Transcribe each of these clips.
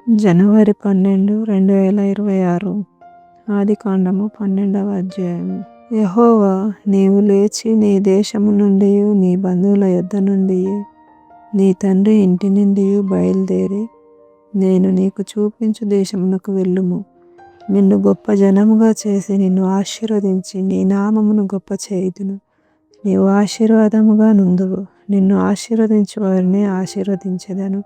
జనవరి 12, 2026 ఆదికాండము 12వ అధ్యాయము. యెహోవా, నీవు లేచి నీ దేశము నుండి నీ బంధువుల యొద్ద నుండి నీ తండ్రి ఇంటి నుండి బయలుదేరి నేను నీకు చూపించు దేశమునకు వెళ్ళుము. నిన్ను గొప్ప జనముగా చేసి నిన్ను ఆశీర్వదించి నీ నామమును గొప్ప చేయుదును. నీవు ఆశీర్వాదముగా నుందువు. నిన్ను ఆశీర్వదించు వారిని ఆశీర్వదించెదను,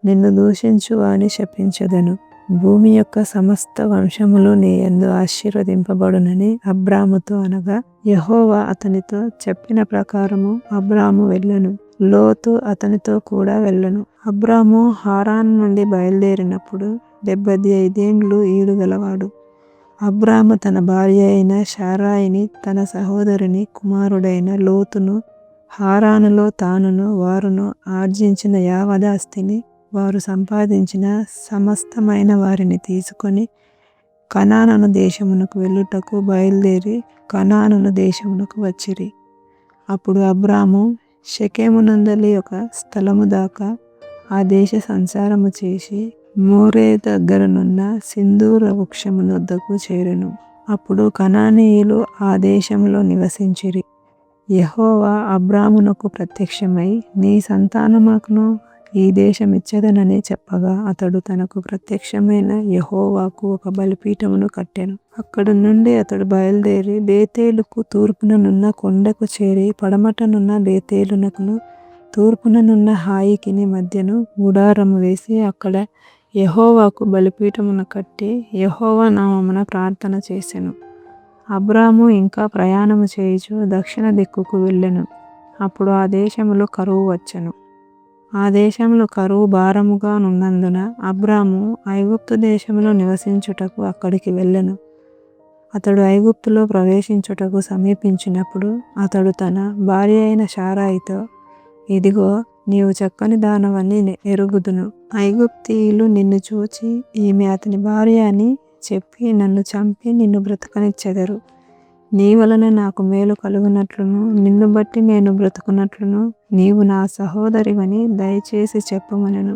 నిన్ను దూషించు వారిని శపించెదను. భూమి యొక్క సమస్త వంశములు నీ యందు ఆశీర్వదింపబడునని అబ్రాముతో అనగా, యెహోవా అతనితో చెప్పిన ప్రకారము అబ్రాము వెళ్ళెను. లోతు అతనితో కూడా వెళ్ళెను. అబ్రాము హారాను నుండి బయలుదేరినప్పుడు 75 ఏండ్లు ఈడు గలవాడు. అబ్రాము తన భార్య అయిన శారాయిని, తన సహోదరుని కుమారుడైన లోతును, హారానులో తానును వారును ఆర్జించిన యావదాస్తిని, వారు సంపాదించిన సమస్తమైన వారిని తీసుకొని కనాను దేశమునకు వెళ్ళుటకు బయలుదేరి కనాను దేశమునకు వచ్చిరి. అప్పుడు అబ్రాము షెకెమునందలి ఒక స్థలము దాకా ఆ దేశ సంచారము చేసి మోరే దగ్గరనున్న సింధూర వృక్షము వద్దకు చేరెను. అప్పుడు కనానీయులు ఆ దేశంలో నివసించిరి. యెహోవా అబ్రామునకు ప్రత్యక్షమై, నీ సంతానమునకు ఈ దేశం ఇచ్చెదనని చెప్పగా, అతడు తనకు ప్రత్యక్షమైన యెహోవాకు ఒక బలిపీఠమును కట్టెను. అక్కడ నుండి అతడు బయలుదేరి బేతేలుకు తూర్పుననున్న కొండకు చేరి పడమటనున్న బేతేలునకును తూర్పుననున్న హాయికిని మధ్యను గుడారము వేసి అక్కడ యెహోవాకు బలిపీఠమును కట్టి యెహోవా నామమున ప్రార్థన చేసెను. అబ్రాము ఇంకా ప్రయాణము చేయుచు దక్షిణ దిక్కుకు వెళ్ళెను. అప్పుడు ఆ దేశములో కరువు వచ్చెను. ఆ దేశంలో కరువు భారముగా నున్నందున అబ్రాము ఐగుప్తు దేశంలో నివసించుటకు అక్కడికి వెళ్ళెను. అతడు ఐగుప్తులో ప్రవేశించుటకు సమీపించినప్పుడు అతడు తన భార్య అయిన శారాయితో, ఇదిగో, నీవు చక్కని దానవని ఎరుగుదును. ఐగుప్తీయులు నిన్ను చూచి ఈమె అతని భార్య అని చెప్పి నన్ను చంపి నిన్ను బ్రతకనిచ్చెదరు. నీ వలన నాకు మేలు కలుగునట్లును నిన్ను బట్టి నేను బ్రతుకున్నట్లును నీవు నా సహోదరివని దయచేసి చెప్పమనెను.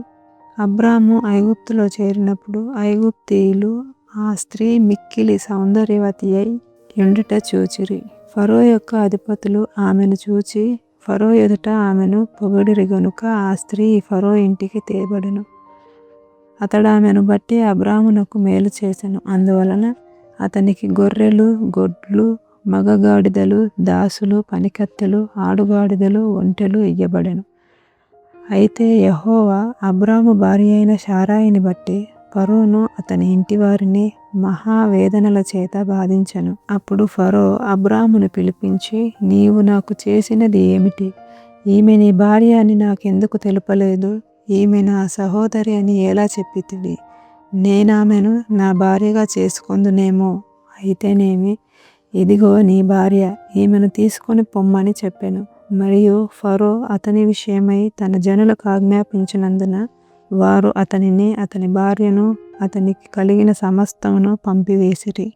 అబ్రాము ఐగుప్తులో చేరినప్పుడు ఐగుప్తీయులు ఆ స్త్రీ మిక్కిలి సౌందర్యవతి అయి యుండుట చూచిరి. ఫరో యొక్క అధిపతులు ఆమెను చూచి ఫరో ఎదుట ఆమెను పొగడిరి గనుక ఆ స్త్రీ ఫరో ఇంటికి తేబడెను. అతడు ఆమెను బట్టి అబ్రామునకు మేలు చేసెను. అందువలన అతనికి గొర్రెలు, గొడ్లు, మగగాడిదలు, దాసులు, పనికత్తెలు, ఆడుగాడిదలు, ఒంటెలు ఇయ్యబడెను. అయితే యెహోవా అబ్రాము భార్య అయిన శారాయిని బట్టి ఫరోను అతని ఇంటివారిని మహావేదనల చేత బాధించెను. అప్పుడు ఫరో అబ్రామును పిలిపించి, నీవు నాకు చేసినది ఏమిటి? ఈమె నీ భార్య అని నాకెందుకు తెలుపలేదు? ఈమె నా సహోదరి అని ఎలా చెప్పితివి? నేనామెను నా భార్యగా చేసుకొందునేమో. అయితేనేమి, ఇదిగో నీ భార్య, ఈమెను తీసుకొని పొమ్మని చెప్పెను. మరియు ఫరో అతని విషయమై తన జనులకు ఆజ్ఞాపించినందున వారు అతనిని, అతని భార్యను, అతనికి కలిగిన సమస్తమును పంపివేసిరి.